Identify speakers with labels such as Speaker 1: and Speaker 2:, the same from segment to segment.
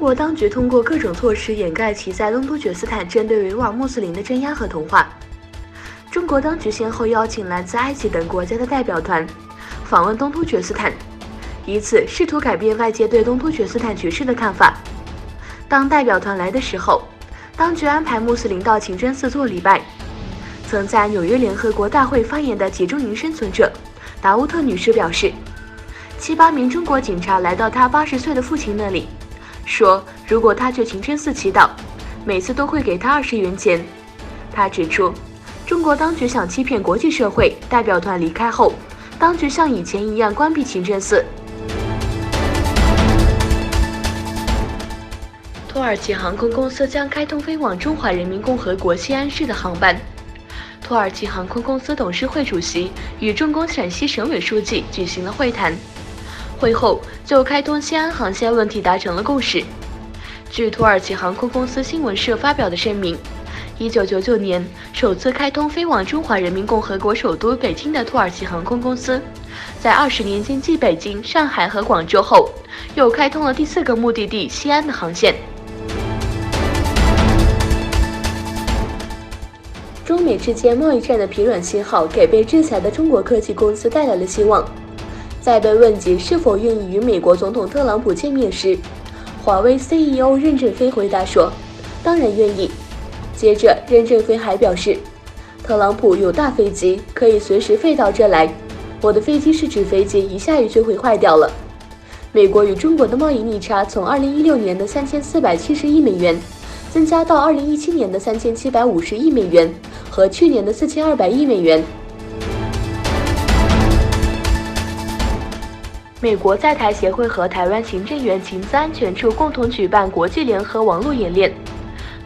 Speaker 1: 国当局通过各种措施掩盖其在东突厥斯坦针对维吾尔穆斯林的镇压和同化。中国当局先后邀请来自埃及等国家的代表团访问东突厥斯坦，以此试图改变外界对东突厥斯坦局势的看法。当代表团来的时候，当局安排穆斯林到清真寺做礼拜。曾在纽约联合国大会发言的集中营生存者达乌特女士表示，7、8名中国警察来到她80岁的父亲那里，说如果他去清真寺祈祷，每次都会给他20元钱。他指出，中国当局想欺骗国际社会，代表团离开后，当局像以前一样关闭清真寺。土耳其航空公司将开通飞往中华人民共和国西安市的航班。土耳其航空公司董事会主席与中共陕西省委书记举行了会谈，会后就开通西安航线问题达成了共识。据土耳其航空公司新闻社发表的声明，1999年首次开通飞往中华人民共和国首都北京的土耳其航空公司，在20年间继北京、上海和广州后，又开通了第4个目的地西安的航线。中美之间贸易战的疲软信号给被制裁的中国科技公司带来了希望。在被问及是否愿意与美国总统特朗普见面时，华为 CEO 任正非回答说：“当然愿意。”接着，任正非还表示：“特朗普有大飞机，可以随时飞到这来。我的飞机是纸飞机，一下雨就会坏掉了。”美国与中国的贸易逆差从2016年的3470亿美元增加到2017年的3750亿美元和去年的4200亿美元。美国在台协会和台湾行政院情资安全处共同举办国际联合网络演练，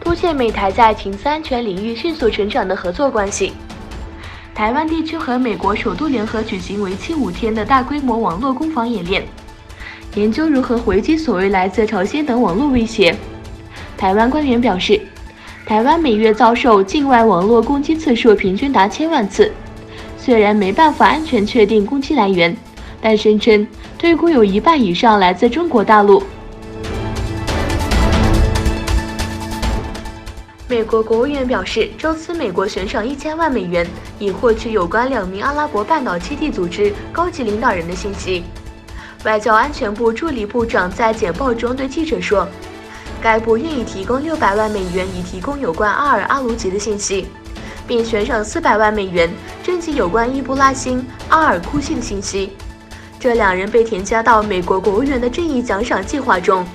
Speaker 1: 凸显美台在情资安全领域迅速成长的合作关系。台湾地区和美国首度联合举行为期5天的大规模网络攻防演练，研究如何回击所谓来自朝鲜等网络威胁。台湾官员表示，台湾每月遭受境外网络攻击次数平均达1000万次，虽然没办法安全确定攻击来源，但声称推估有1半以上来自中国大陆。美国国务院表示，周四美国悬赏1000万美元，以获取有关2名阿拉伯半岛基地组织高级领导人的信息。外交安全部助理部长在简报中对记者说，该部愿意提供600万美元以提供有关阿尔阿卢吉的信息，并悬赏400万美元征集有关伊布拉辛、阿尔库西的信息。这2人被添加到美国国务院的正义奖赏计划中。